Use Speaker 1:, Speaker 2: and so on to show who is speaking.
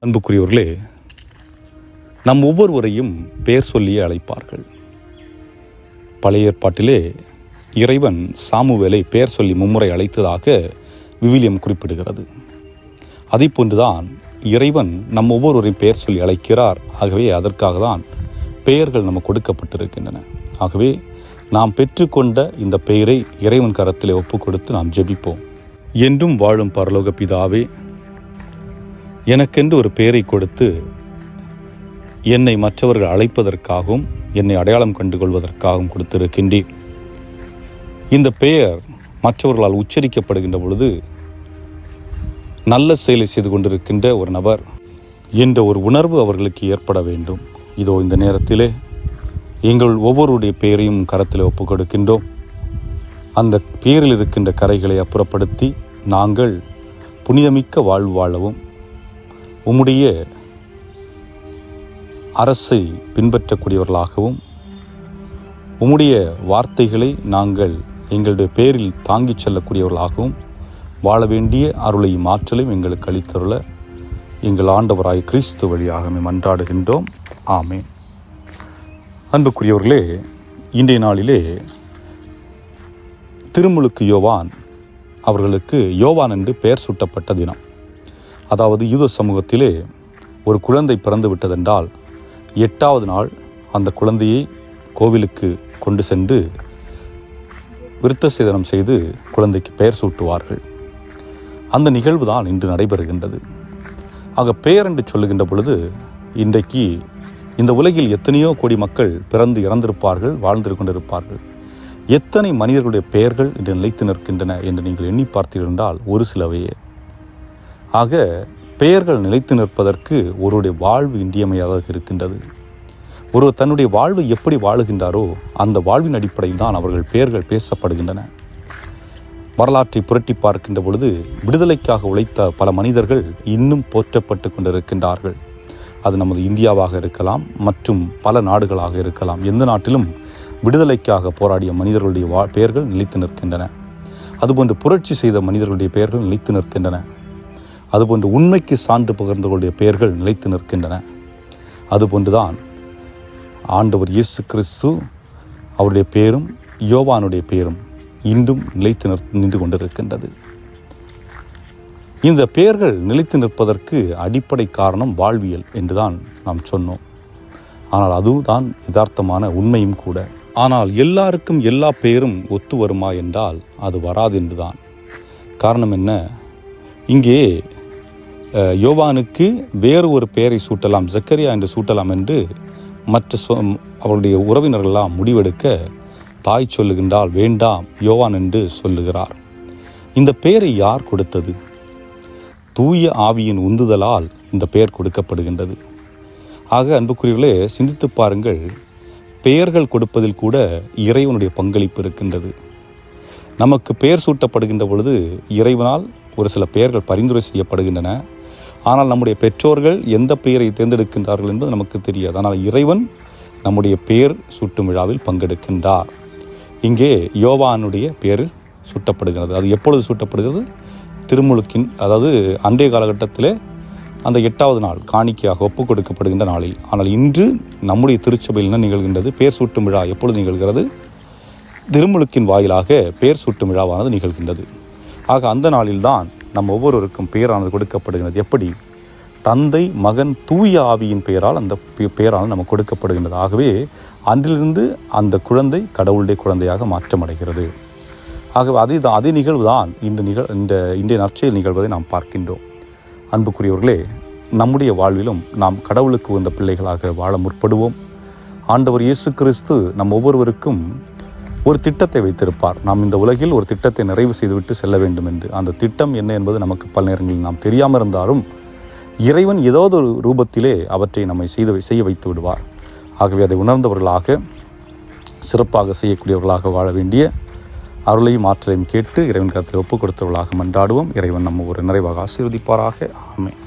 Speaker 1: அன்புக்குரியவர்களே, நம் ஒவ்வொருவரையும் பெயர் சொல்லியே அழைப்பார்கள். பழைய ஏற்பாட்டிலே இறைவன் சாமுவேலை பெயர் சொல்லி மும்முறை அழைத்ததாக விவிலியம் குறிப்பிடுகிறது. அதை போன்றுதான் இறைவன் நம் ஒவ்வொருவரையும் பெயர் சொல்லி அழைக்கிறார். ஆகவே அதற்காக தான் பெயர்கள் நமக்கு கொடுக்கப்பட்டிருக்கின்றன. ஆகவே நாம் பெற்றுக்கொண்ட இந்த பெயரை இறைவன் கரத்திலே ஒப்பு கொடுத்து நாம் ஜெபிப்போம். என்றும் வாழும் பரலோக பிதாவே, எனக்கென்று ஒரு பெயரை கொடுத்து என்னை மற்றவர்கள் அழைப்பதற்காகவும் என்னை அடையாளம் கண்டு கொள்வதற்காகவும் கொடுத்திருக்கின்றீர். இந்த பெயர் மற்றவர்களால் உச்சரிக்கப்படுகின்ற பொழுது நல்ல செயலை செய்து கொண்டிருக்கின்ற ஒரு நபர் என்ற ஒரு உணர்வு அவர்களுக்கு ஏற்பட வேண்டும். இதோ இந்த நேரத்திலே எங்கள் ஒவ்வொருடைய பெயரையும் கரத்தில் ஒப்புக் கொடுக்கின்றோம். அந்த பெயரில் இருக்கின்ற கரைகளை அப்புறப்படுத்தி நாங்கள் புனிதமிக்க வாழ்வு வாழவும் உம்முடைய அரசை பின்பற்றக்கூடியவர்களாகவும் உம்முடைய வார்த்தைகளை நாங்கள் எங்களுடைய பேரில் தாங்கிச் செல்லக்கூடியவர்களாகவும் வாழ வேண்டிய அருளையும் ஆற்றலையும் எங்களுக்கு அளித்தருள எங்கள் ஆண்டவராய் கிறிஸ்து வழியாக மன்றாடுகின்றோம். ஆமென். அன்புக்குரியவர்களே, இன்றைய நாளிலே திருமுழுக்கு யோவான் அவர்களுக்கு யோவான் என்று பெயர் சூட்டப்பட்ட தினம். அதாவது யூத சமூகத்திலே ஒரு குழந்தை பிறந்து விட்டதென்றால் 8வது நாள் அந்த குழந்தையை கோவிலுக்கு கொண்டு சென்று விருத்த சேதனம் செய்து குழந்தைக்கு பெயர் சூட்டுவார்கள். அந்த நிகழ்வு தான் இன்று நடைபெறுகின்றது. ஆக பெயர் என்று சொல்லுகின்ற பொழுது இன்றைக்கு இந்த உலகில் எத்தனையோ கோடி மக்கள் பிறந்து இறந்திருப்பார்கள், வாழ்ந்து கொண்டிருப்பார்கள். எத்தனை மனிதர்களுடைய பெயர்கள் இன்று நிலைத்து நிற்கின்றன என்று நீங்கள் எண்ணி பார்த்தீர்கள் என்றால் ஒரு சிலவையே. ஆக பெயர்கள் நிலைத்து நிற்பதற்கு ஒருவருடைய வாழ்வு இன்றியமையாக இருக்கின்றது. ஒருவர் தன்னுடைய வாழ்வை எப்படி வாழுகின்றாரோ அந்த வாழ்வின் அடிப்படையில் தான் அவர்கள் பெயர்கள் பேசப்படுகின்றன. வரலாற்றை புரட்டி பார்க்கின்ற பொழுது விடுதலைக்காக உழைத்த பல மனிதர்கள் இன்னும் போற்றப்பட்டு கொண்டிருக்கின்றார்கள். அது நமது இந்தியாவாக இருக்கலாம், மற்றும் பல நாடுகளாக இருக்கலாம். எந்த நாட்டிலும் விடுதலைக்காக போராடிய மனிதர்களுடைய பெயர்கள் நிலைத்து நிற்கின்றன. அதுபோன்று புரட்சி செய்த மனிதர்களுடைய பெயர்கள் நிலைத்து நிற்கின்றன. அதுபோன்று உண்மைக்கு சான்று பகிர்ந்தவர்களுடைய பெயர்கள் நிலைத்து நிற்கின்றன. அதுபோன்றுதான் ஆண்டவர் இயேசு கிறிஸ்து அவருடைய பெயரும் யோவானுடைய பெயரும் இன்றும் நிலைத்து நின்று கொண்டிருக்கின்றது. இந்த பெயர்கள் நிலைத்து நிற்பதற்கு அடிப்படை காரணம் வாழ்வியல் என்றுதான் நாம் சொன்னோம். ஆனால் அதுதான் யதார்த்தமான உண்மையும் கூட. ஆனால் எல்லாருக்கும் எல்லா பெயரும் ஒத்து வருமா என்றால் அது வராது என்றுதான். காரணம் என்ன? இங்கே யோவானுக்கு வேறு ஒரு பெயரை சூட்டலாம், ஜக்கரியா என்று சூட்டலாம் என்று மற்ற அவருடைய உறவினர்களெல்லாம் முடிவெடுக்க தாய் சொல்லுகின்றால் வேண்டாம், யோவான் என்று சொல்லுகிறார். இந்த பெயரை யார் கொடுத்தது? தூய ஆவியின் உந்துதலால் இந்த பெயர் கொடுக்கப்படுகின்றது. ஆக அன்புக்குரியவர்களே, சிந்தித்து பாருங்கள். பெயர்கள் கொடுப்பதில் கூட இறைவனுடைய பங்களிப்பு இருக்கின்றது. நமக்கு பெயர் சூட்டப்படுகின்ற பொழுது இறைவனால் ஒரு சில பெயர்கள் பரிந்துரை செய்யப்படுகின்றன. ஆனால் நம்முடைய பெற்றோர்கள் எந்த பெயரை தேர்ந்தெடுக்கின்றார்கள் என்பது நமக்கு தெரியாது. ஆனால் இறைவன் நம்முடைய பெயர் சூட்டும் விழாவில் பங்கெடுக்கின்றார். இங்கே யோவானுடைய பெயர் சூட்டப்படுகிறது. அது எப்பொழுது சூட்டப்படுகிறது? திருமுழுக்கின், அதாவது அன்றைய காலகட்டத்திலே அந்த 8வது நாள் காணிக்கையாக ஒப்புக் கொடுக்கப்படுகின்ற நாளில். ஆனால் இன்று நம்முடைய திருச்சபையில் என்ன நிகழ்கின்றது? பெயர் சூட்டும் விழா எப்பொழுது நிகழ்கிறது? திருமுழுக்கின் வாயிலாக பெயர் சூட்டும் விழாவானது நிகழ்கின்றது. ஆக அந்த நாளில்தான் நம் ஒவ்வொருவருக்கும் பெயரானது கொடுக்கப்படுகிறது. எப்படி? தந்தை, மகன், தூய ஆவியின் பெயரால் அந்த பெயரானது நமக்கு கொடுக்கப்படுகின்றது. ஆகவே அன்றிலிருந்து அந்த குழந்தை கடவுளுடைய குழந்தையாக மாற்றமடைகிறது. ஆகவே அதே நிகழ்வு தான் இன்றைய நற்செயல் நிகழ்வதை நாம் பார்க்கின்றோம். அன்புக்குரியவர்களே, நம்முடைய வாழ்விலும் நாம் கடவுளுக்கு வந்த பிள்ளைகளாக வாழ முற்படுவோம். ஆண்டவர் இயேசு கிறிஸ்து நம் ஒவ்வொருவருக்கும் ஒரு திட்டத்தை வைத்திருப்பார். நாம் இந்த உலகில் ஒரு திட்டத்தை நிறைவு செய்துவிட்டு செல்ல வேண்டும் என்று. அந்த திட்டம் என்ன என்பது நமக்கு பல நேரங்களில் நாம் தெரியாமல் இருந்தாலும் இறைவன் ஏதாவது ஒரு ரூபத்திலே அவற்றை நம்மை செய்ய வைத்து விடுவார். ஆகவே அதை உணர்ந்தவர்களாக சிறப்பாக செய்யக்கூடியவர்களாக வாழ வேண்டிய அருளையும் ஆற்றலையும் கேட்டு இறைவன் கருத்தை ஒப்புக் கொடுத்தவர்களாக மன்றாடுவோம். இறைவன் நம்ம ஒரு நிறைவாக ஆசீர்வதிப்பாராக. ஆமென்.